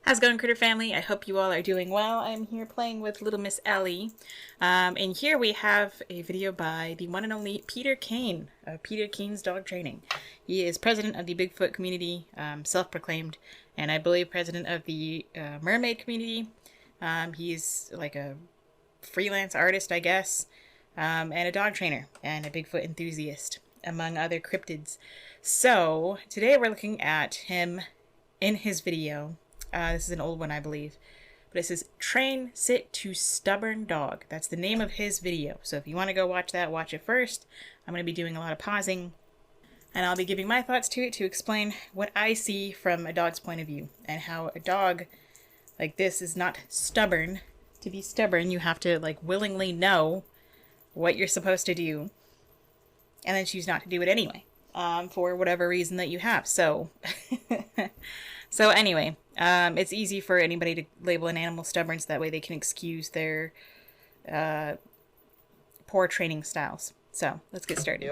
How's it going, Critter Family? I hope you all are doing well. I'm here playing with little Miss Ellie. And here we have a video by the one and only Peter Caine of Peter Caine's Dog Training. He is president of the Bigfoot community, self-proclaimed, and I believe president of the mermaid community. He's like a freelance artist, I guess, and a dog trainer and a Bigfoot enthusiast, among other cryptids. So today we're looking at him in his video. This is an old one, I believe. But it says, Train, Sit to Stubborn Dog. That's the name of his video. So if you want to go watch that, watch it first. I'm going to be doing a lot of pausing. And I'll be giving my thoughts to it to explain what I see from a dog's point of view. And how a dog like this is not stubborn. To be stubborn, you have to willingly know what you're supposed to do. And then choose not to do it anyway. For whatever reason that you have. So... So anyway, it's easy for anybody to label an animal stubborn so that way they can excuse their poor training styles. So let's get started.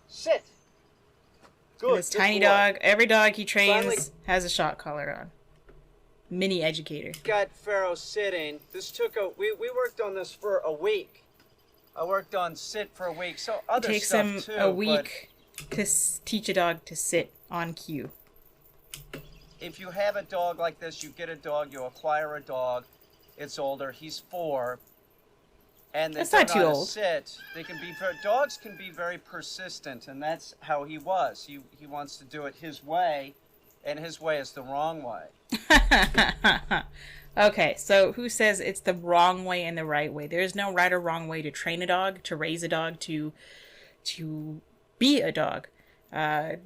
Sit. Good. This tiny dog, every dog he trains has a shock collar on. Mini educator. Got Pharaoh sitting. This took we worked on this for a week. I worked on sit for a week. So other it takes stuff him too, a week to teach a dog to sit on cue. If you have a dog like this, you get a dog, you acquire a dog, it's older, he's 4, and they don't know how to sit. They can be dogs can be very persistent, and that's how he was. He wants to do it his way, and his way is the wrong way. Okay, so who says it's the wrong way and the right way? There is no right or wrong way to train a dog, to raise a dog, to be a dog. There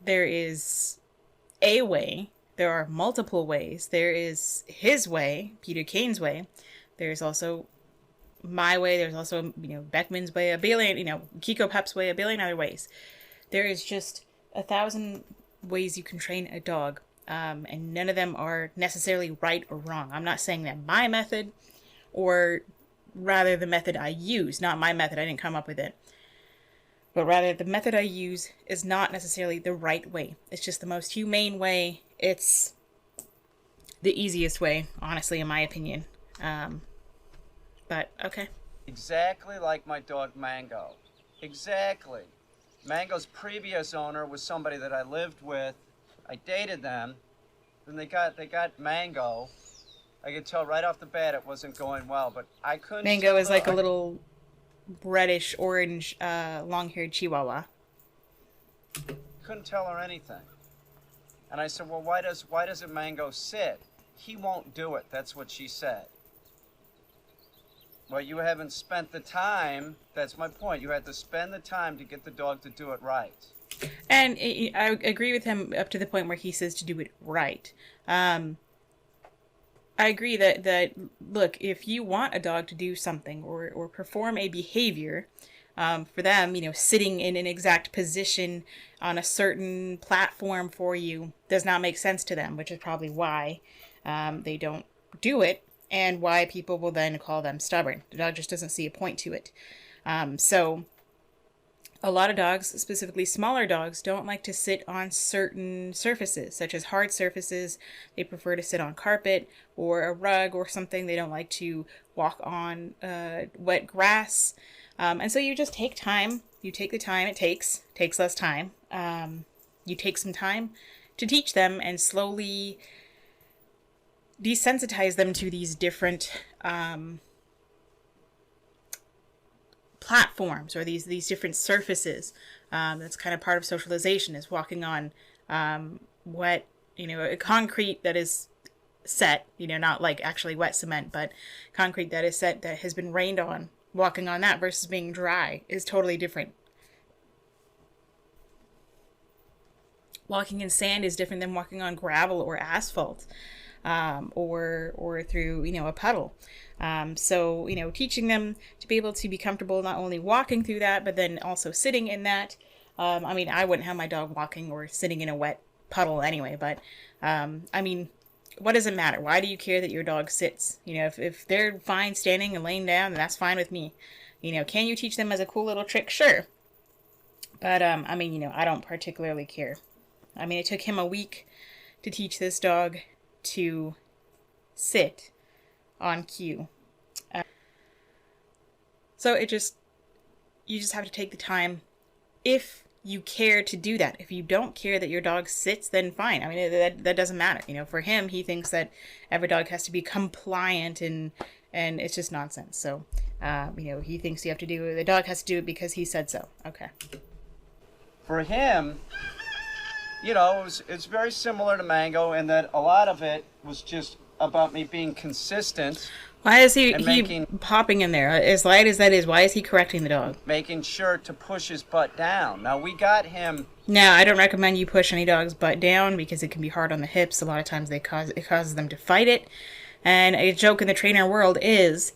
is a way. There are multiple ways. There is his way, Peter Caine's way. There's also my way. There's also, Beckman's way, a billion, Kiko Pup's way, a billion other ways. There is just 1,000 ways you can train a dog. And none of them are necessarily right or wrong. I'm not saying that my method, or rather the method I use, not my method, I didn't come up with it. But rather, the method I use is not necessarily the right way. It's just the most humane way. It's the easiest way, honestly, in my opinion. But, okay. Exactly like my dog Mango. Exactly. Mango's previous owner was somebody that I lived with. I dated them. Then they got Mango. I could tell right off the bat it wasn't going well, but I couldn't. Mango is like a little reddish orange long-haired chihuahua. Couldn't tell her anything. And I said, well, why doesn't Mango sit? He won't do it. That's what she said. Well, you haven't spent the time. That's my point. You had to spend the time to get the dog to do it right. And I agree with him up to the point where he says to do it right. I agree that look, if you want a dog to do something or perform a behavior, for them, sitting in an exact position on a certain platform for you does not make sense to them, which is probably why they don't do it and why people will then call them stubborn. The dog just doesn't see a point to it. So a lot of dogs, specifically smaller dogs, don't like to sit on certain surfaces, such as hard surfaces. They prefer to sit on carpet or a rug or something. They don't like to walk on wet grass. And so you just take time. You take the time it takes. Takes less time. You take some time to teach them and slowly desensitize them to these different platforms or these different surfaces. That's kind of part of socialization, is walking on wet, a concrete that is set, not like actually wet cement, but concrete that is set, that has been rained on. Walking on that versus being dry is totally different. Walking in sand is different than walking on gravel or asphalt, or through, a puddle. So, teaching them to be able to be comfortable not only walking through that, but then also sitting in that. I wouldn't have my dog walking or sitting in a wet puddle anyway, but, what does it matter? Why do you care that your dog sits? If they're fine standing and laying down, then that's fine with me. Can you teach them as a cool little trick? Sure. But, I don't particularly care. It took him a week to teach this dog to sit on cue. So you just have to take the time if you care to do that. If you don't care that your dog sits, then fine. I mean, that doesn't matter. You know, for him, he thinks that every dog has to be compliant and it's just nonsense. So, you know, he thinks the dog has to do it because he said so. Okay. For him, you know, it's very similar to Mango in that a lot of it was just about me being consistent. Why is he popping in there? As light as that is, why is he correcting the dog? Making sure to push his butt down. Now, we got him... Now, I don't recommend you push any dog's butt down because it can be hard on the hips. A lot of times it causes them to fight it. And a joke in the trainer world is,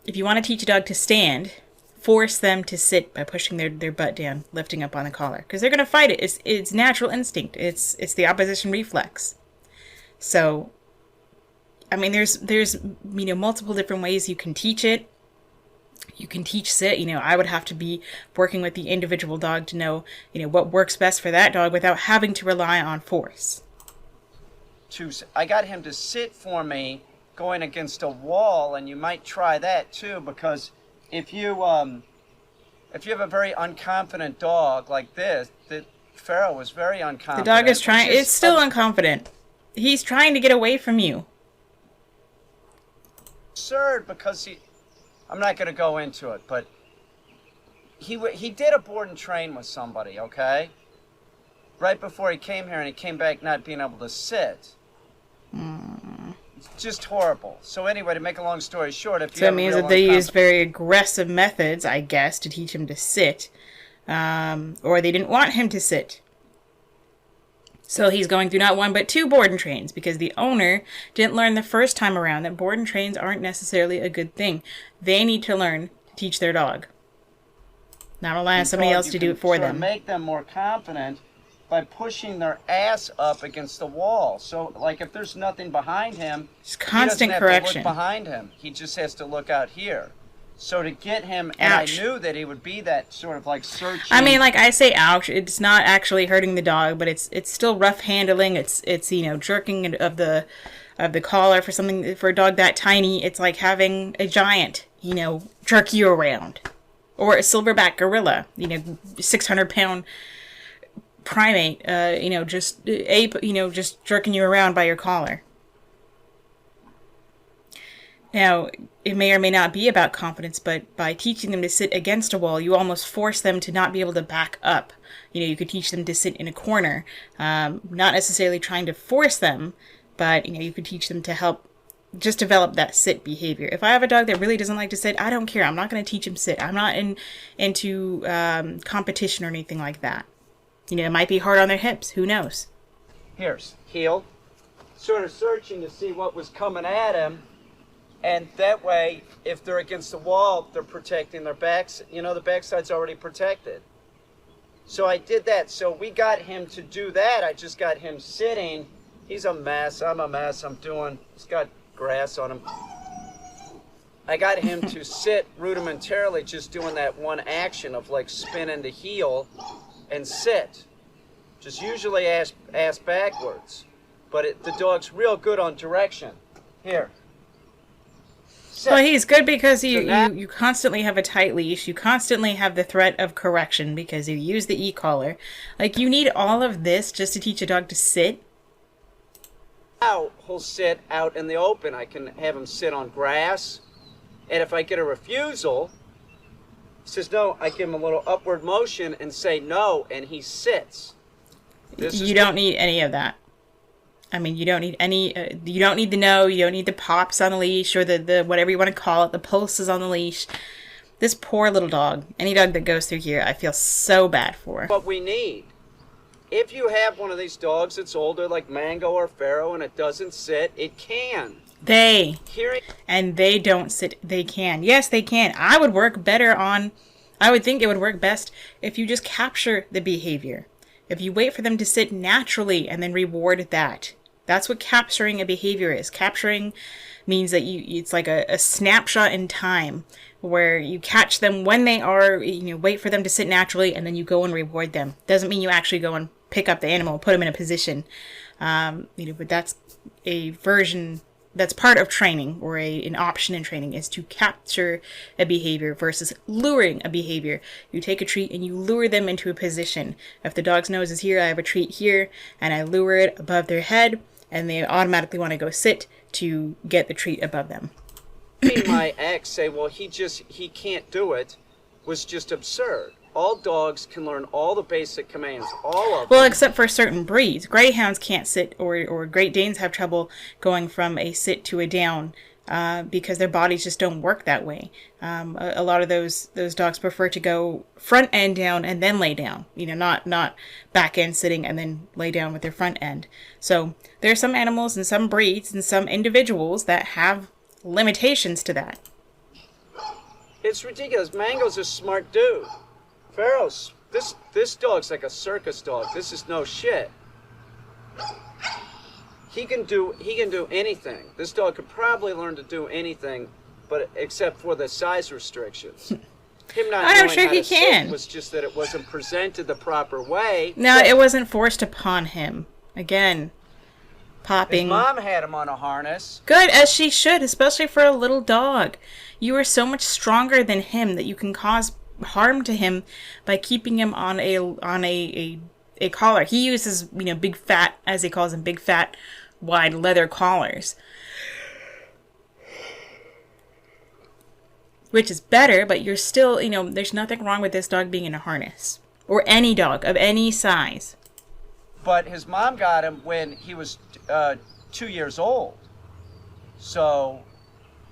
if you want to teach a dog to stand, force them to sit by pushing their butt down, lifting up on the collar. Because they're going to fight it. It's natural instinct. It's the opposition reflex. So... I mean, there's you know, multiple different ways you can teach it. You can teach sit. You know, I would have to be working with the individual dog to know, you know, what works best for that dog without having to rely on force. I got him to sit for me going against a wall, and you might try that too, because if you have a very unconfident dog like this, that Pharaoh was very unconfident. The dog is trying. It's still unconfident. He's trying to get away from you. Absurd because I'm not going to go into it, but he did a board and train with somebody, okay? Right before he came here, and he came back not being able to sit. It's just horrible. So anyway, to make a long story short, if you so it means that they used very aggressive methods, I guess, to teach him to sit, or they didn't want him to sit. So he's going through not one but two board and trains because the owner didn't learn the first time around that board and trains aren't necessarily a good thing. They need to learn to teach their dog, not rely on somebody else to do it for them. Make them more confident by pushing their ass up against the wall. So, like, if there's nothing behind him, just constant he doesn't correction. have to look behind him. He just has to look out here. So to get him, and I knew that he would be that sort of like searching. I mean, like I say, ouch. It's not actually hurting the dog, but it's still rough handling. It's you know, jerking of the collar for a dog that tiny. It's like having a giant, you know, jerk you around, or a silverback gorilla, you know, 600-pound primate, you know, just ape, you know, just jerking you around by your collar. Now, it may or may not be about confidence, but by teaching them to sit against a wall, you almost force them to not be able to back up. You know, you could teach them to sit in a corner, not necessarily trying to force them, but, you know, you could teach them to help just develop that sit behavior. If I have a dog that really doesn't like to sit, I don't care. I'm not going to teach him sit. I'm not into competition or anything like that. You know, it might be hard on their hips. Who knows? Here's heel, sort of searching to see what was coming at him. And that way, if they're against the wall, they're protecting their backs. You know, the backside's already protected. So I did that. So we got him to do that. I just got him sitting. He's a mess. I'm a mess. He's got grass on him. I got him to sit rudimentarily, just doing that one action of like spinning the heel and sit. Just usually ass backwards. But the dog's real good on direction. Here. Well, he's good because you constantly have a tight leash. You constantly have the threat of correction because you use the e-collar. Like, you need all of this just to teach a dog to sit. Now he'll sit out in the open. I can have him sit on grass. And if I get a refusal, he says no, I give him a little upward motion and say no, and he sits. You don't need any of that. I mean, you don't need any, you don't need the no, you don't need the pops on the leash or the whatever you want to call it, the pulses on the leash. This poor little dog, any dog that goes through here, I feel so bad for. What we need, if you have one of these dogs that's older like Mango or Pharaoh and it doesn't sit, it can. And they don't sit, they can. Yes, they can. I would think it would work best if you just capture the behavior. If you wait for them to sit naturally and then reward that. That's what capturing a behavior is. Capturing means that it's like a snapshot in time where you catch them when they are, wait for them to sit naturally and then you go and reward them. Doesn't mean you actually go and pick up the animal, put him in a position. But that's a version that's part of training, or an option in training, is to capture a behavior versus luring a behavior. You take a treat and you lure them into a position. If the dog's nose is here, I have a treat here, and I lure it above their head, and they automatically want to go sit to get the treat above them. My ex say, well, he can't do it, was just absurd. All dogs can learn all the basic commands, all of them. Well, except for certain breeds. Greyhounds can't sit, or Great Danes have trouble going from a sit to a down because their bodies just don't work that way. A lot of those dogs prefer to go front end down and then lay down. Not back end sitting and then lay down with their front end. So there are some animals and some breeds and some individuals that have limitations to that. It's ridiculous. Mango's a smart dude. Pharaoh's, this dog's like a circus dog. This is no shit. He can do anything. This dog could probably learn to do anything, but except for the size restrictions. Him not knowing sure how he to can. sit was just that it wasn't presented the proper way. No, it wasn't forced upon him. Again, popping. His mom had him on a harness. Good, as she should, especially for a little dog. You are so much stronger than him that you can cause harm to him by keeping him on a collar. He uses, big fat, as he calls them, big fat wide leather collars, which is better, but you're still, there's nothing wrong with this dog being in a harness, or any dog of any size. But his mom got him when he was 2 years old. So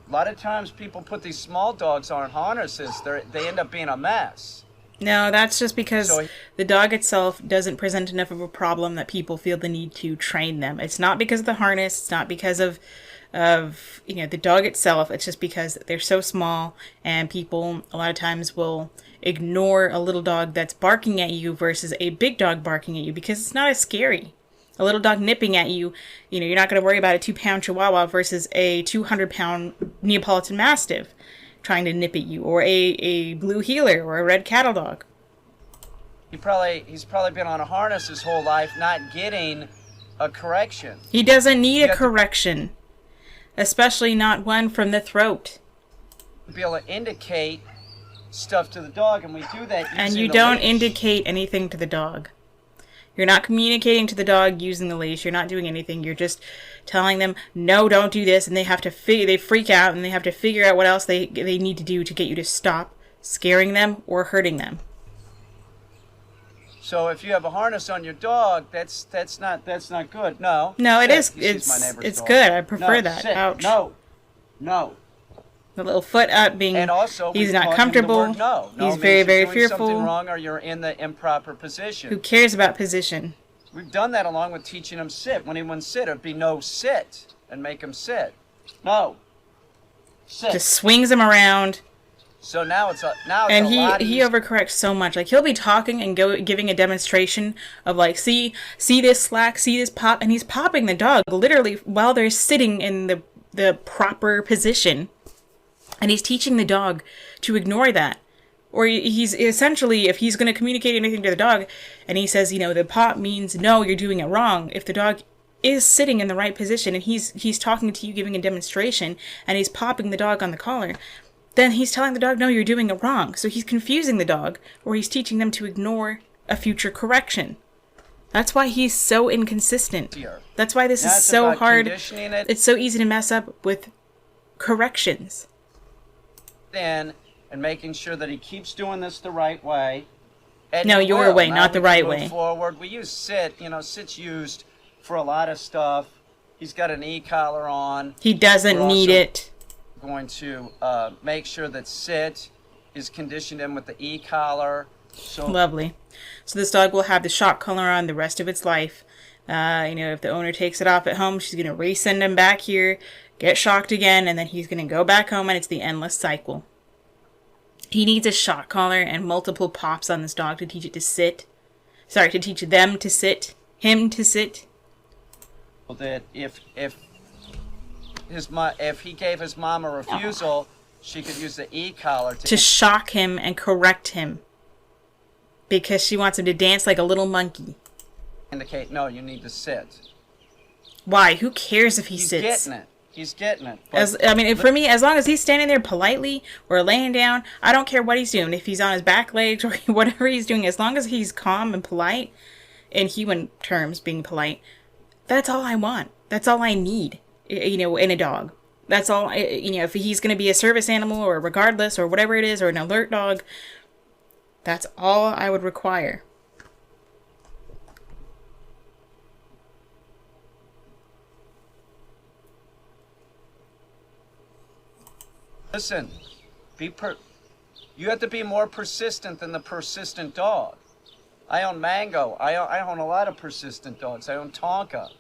a lot of times people put these small dogs on harnesses. They end up being a mess. No, that's just because the dog itself doesn't present enough of a problem that people feel the need to train them. It's not because of the harness. It's not because of the dog itself. It's just because they're so small, and people a lot of times will ignore a little dog that's barking at you versus a big dog barking at you because it's not as scary. A little dog nipping at you, you're not going to worry about a 2-pound Chihuahua versus a 200-pound Neapolitan Mastiff trying to nip at you, or a blue heeler, or a red cattle dog. He's probably been on a harness his whole life, not getting a correction. He doesn't need a correction, especially not one from the throat. Be able to indicate stuff to the dog, and we do that using and you the don't leash. indicate anything to the dog. You're not communicating to the dog using the leash. You're not doing anything. You're just telling them, no, don't do this. And they have to they freak out, and they have to figure out what else they need to do to get you to stop scaring them or hurting them. So if you have a harness on your dog, that's not good. No. No, it is. It's dog. Good. I prefer that. Sit. Ouch. No. The little foot up being. And also, he's not comfortable. No he's very, very fearful. Something wrong, or you're in the improper position. Who cares about position? We've done that along with teaching him sit. When he wouldn't sit, it'd be no sit, and make him sit. No. Sit. Just swings him around. So now it's a lot he overcorrects so much. Like, he'll be talking and giving a demonstration of, like, see this slack, see this pop, and he's popping the dog literally while they're sitting in the proper position. And he's teaching the dog to ignore that. Or he's essentially, if he's going to communicate anything to the dog, and he says, the pop means, no, you're doing it wrong. If the dog is sitting in the right position, and he's talking to you, giving a demonstration, and he's popping the dog on the collar, then he's telling the dog, no, you're doing it wrong. So he's confusing the dog, or he's teaching them to ignore a future correction. That's why he's so inconsistent. That's why this is so hard. It's so easy to mess up with corrections. And making sure that he keeps doing this the right way. And no, your way, not the right way. Forward. We use sit. Sit's used for a lot of stuff. He's got an e-collar on. He doesn't need it. Going to make sure that sit is conditioned in with the e-collar. So lovely. So this dog will have the shock collar on the rest of its life. If the owner takes it off at home, she's going to resend him back here, get shocked again, and then he's going to go back home, and it's the endless cycle. He needs a shock collar and multiple pops on this dog to teach it to sit. Sorry, to teach them to sit. Him to sit. That if he gave his mom a refusal, she could use the e-collar to shock him and correct him. Because she wants him to dance like a little monkey. indicate, no, you need to sit. Why? Who cares if he He's sits? getting it. He's getting it. For me, as long as he's standing there politely or laying down, I don't care what he's doing. If he's on his back legs or whatever he's doing, as long as he's calm and polite, in human terms, being polite, that's all I want. That's all I need, in a dog. That's all, if he's going to be a service animal or regardless or whatever it is, or an alert dog, that's all I would require. Listen, you have to be more persistent than the persistent dog. I own Mango. I own a lot of persistent dogs. I own Tonka.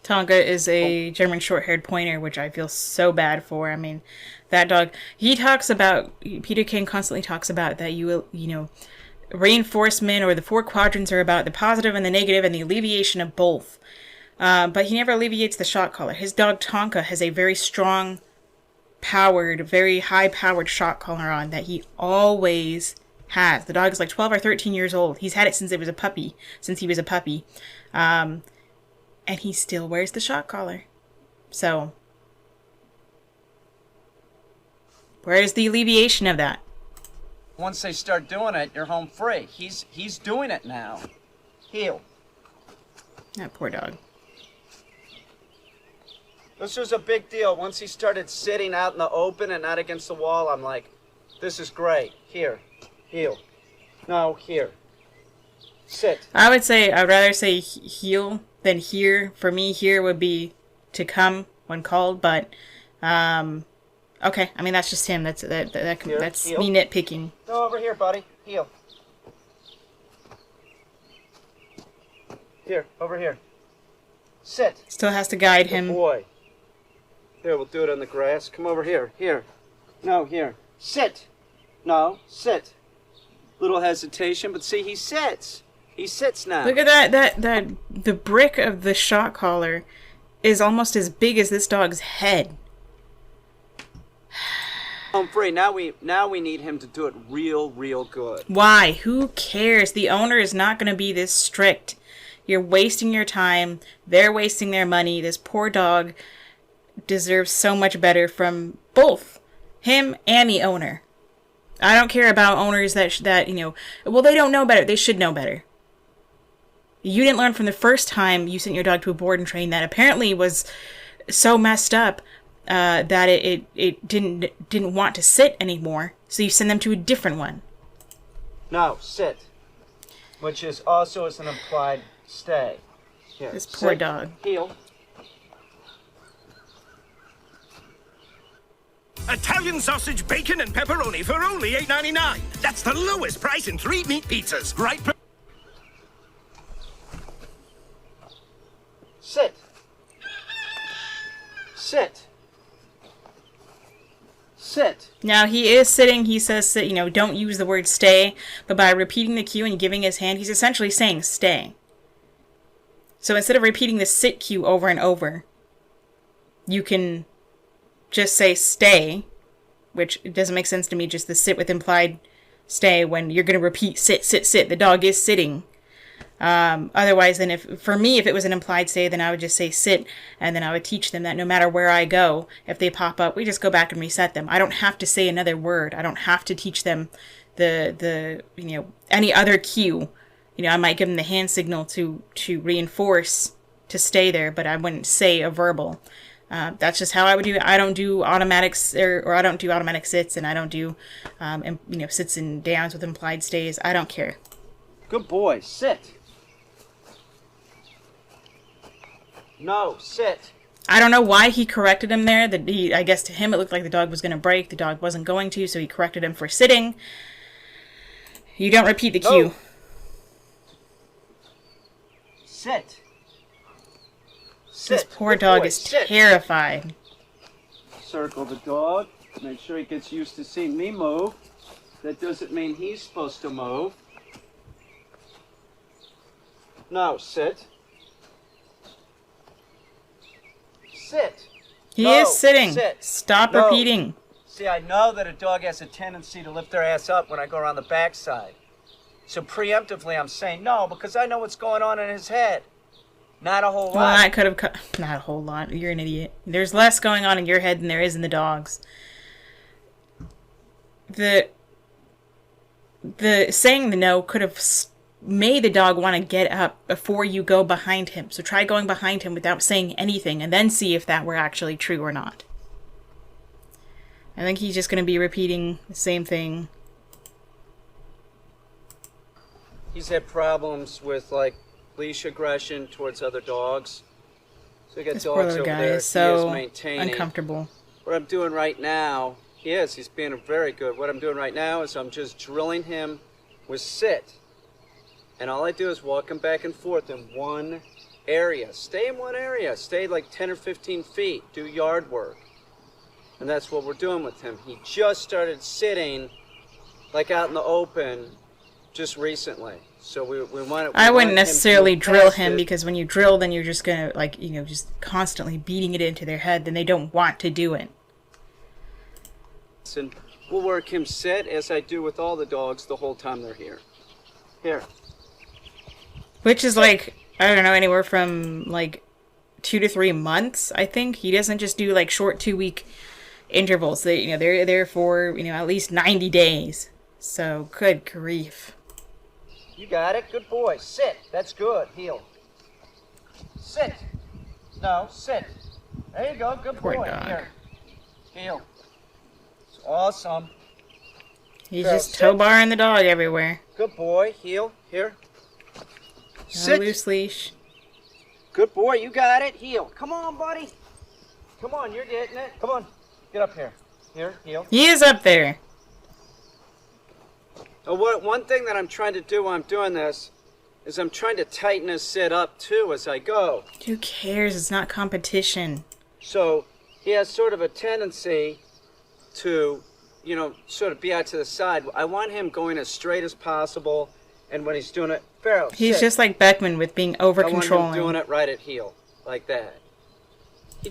Tonka is a German short-haired pointer, which I feel so bad for. I mean, that dog, Peter Caine constantly talks about that reinforcement, or the 4 quadrants, are about the positive and the negative and the alleviation of both. But he never alleviates the shock collar. His dog Tonka has a very strong very high-powered shock collar on that he always has. The dog is like 12 or 13 years old. He's had it since he was a puppy. And he still wears the shock collar. So, where's the alleviation of that? Once they start doing it, you're home free. He's doing it now. Heel. That poor dog. This was a big deal. Once he started sitting out in the open and not against the wall, I'm like, this is great. Here. Heel. No, here. Sit. I'd rather say heel than here. For me, here would be to come when called, but okay. I mean, that's just him. That's me nitpicking. Go over here, buddy. Heel. Here, over here. Sit. Still has to guide him. Good boy. Here, we'll do it on the grass. Come over here. Here. No, here. Sit. No, sit. Little hesitation, but see, he sits. He sits now. Look at that the brick of the shock collar is almost as big as this dog's head. I'm free. Now we need him to do it real good. Why? Who cares? The owner is not going to be this strict. You're wasting your time. They're wasting their money. This poor dog deserves so much better from both him and the owner. I don't care about owners that they don't know better. They should know better. You didn't learn from the first time you sent your dog to a board and train that apparently was so messed up that it didn't want to sit anymore. So you send them to a different one. No, sit. Which is also an implied stay. Here, this poor sit. Dog. Heel. Italian sausage, bacon, and pepperoni for only $8.99. That's the lowest price in 3 meat pizzas, right? Sit. Sit. Sit. Now he is sitting. He says sit. Don't use the word stay. But by repeating the cue and giving his hand, he's essentially saying stay. So instead of repeating the sit cue over and over, you can just say stay, which doesn't make sense to me, just the sit with implied stay when you're going to repeat sit, sit, sit. The dog is sitting. Otherwise, then if it was an implied stay, then I would just say sit, and then I would teach them that no matter where I go, if they pop up, we just go back and reset them. I don't have to say another word. I don't have to teach them the any other cue. I might give them the hand signal to reinforce to stay there, but I wouldn't say a verbal. That's just how I would do it. I don't do automatics or I don't do automatic sits, and I don't do sits and downs with implied stays. I don't care. Good boy. Sit. No, sit. I don't know why he corrected him there. I guess to him it looked like the dog was going to break. The dog wasn't going to, so he corrected him for sitting. You don't repeat the cue. No. Sit. This poor dog is terrified. Circle the dog. Make sure he gets used to seeing me move. That doesn't mean he's supposed to move. No, sit. Sit. He is sitting. Sit. Stop repeating. See, I know that a dog has a tendency to lift their ass up when I go around the backside. So preemptively, I'm saying no because I know what's going on in his head. Not a whole lot. Well, I could have not a whole lot. You're an idiot. There's less going on in your head than there is in the dog's. The saying the no could have made the dog want to get up before you go behind him. So try going behind him without saying anything and then see if that were actually true or not. I think he's just going to be repeating the same thing. He's had problems with, like, leash aggression towards other dogs. So you got This dogs poor little over guy there. is so he is maintaining. uncomfortable. What I'm doing right now, he's being very good. What I'm doing right now is I'm just drilling him with sit. And all I do is walk him back and forth in one area. Stay in one area. Stay like 10 or 15 feet. Do yard work. And that's what we're doing with him. He just started sitting like out in the open just recently. So we want to. I wouldn't necessarily drill him because when you drill, then you're just going to, like, just constantly beating it into their head. Then they don't want to do it. And we'll work him sit as I do with all the dogs the whole time they're here. Here. Which is like, I don't know, anywhere from like 2 to 3 months, I think. He doesn't just do like short 2-week intervals. They're there for, at least 90 days. So, good grief. You got it. Good boy. Sit. That's good. Heel. Sit. No, sit. There you go. Good Poor boy. dog. Here. Heel. It's awesome. He's Girl, just sit. toe barring the dog everywhere. Good boy. Heel. Here. No Sit. loose leash. Good boy. You got it. Heel. Come on, buddy. Come on. You're getting it. Come on. Get up here. Here. Heel. He is up there. One thing that I'm trying to do while I'm doing this is I'm trying to tighten his sit up too as I go. Who cares? It's not competition. So he has sort of a tendency to, sort of be out to the side. I want him going as straight as possible, and when he's doing it, Pharaoh, He's sit. just like Beckman with being over I want controlling. him doing it right at heel, like that.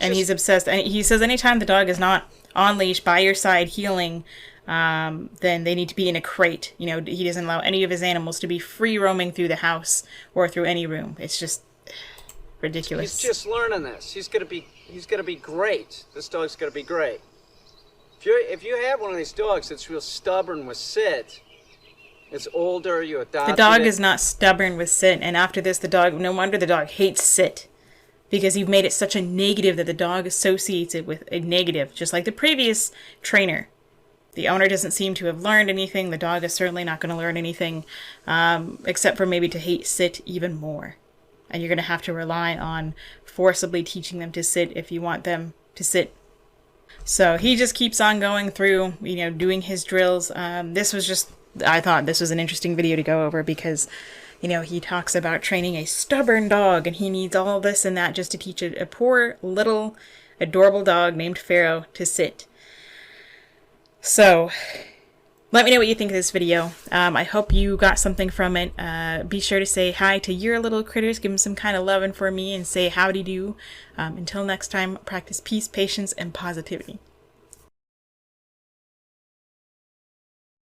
He's obsessed. And he says anytime the dog is not on leash by your side healing, then they need to be in a crate. He doesn't allow any of his animals to be free roaming through the house or through any room. It's just ridiculous. He's just learning this. He's gonna be great. This dog's gonna be great. If you have one of these dogs that's real stubborn with sit, it's older, you adopted The dog it. is not stubborn with sit, and after this, no wonder the dog hates sit. Because you've made it such a negative that the dog associates it with a negative, just like the previous trainer. The owner doesn't seem to have learned anything. The dog is certainly not going to learn anything, except for maybe to hate sit even more. And you're going to have to rely on forcibly teaching them to sit if you want them to sit. So he just keeps on going through, doing his drills. I thought this was an interesting video to go over because, he talks about training a stubborn dog and he needs all this and that just to teach a poor little adorable dog named Pharaoh to sit. So, let me know what you think of this video. I hope you got something from it. Be sure to say hi to your little critters. Give them some kind of loving for me and say howdy do. Until next time, practice peace, patience, and positivity.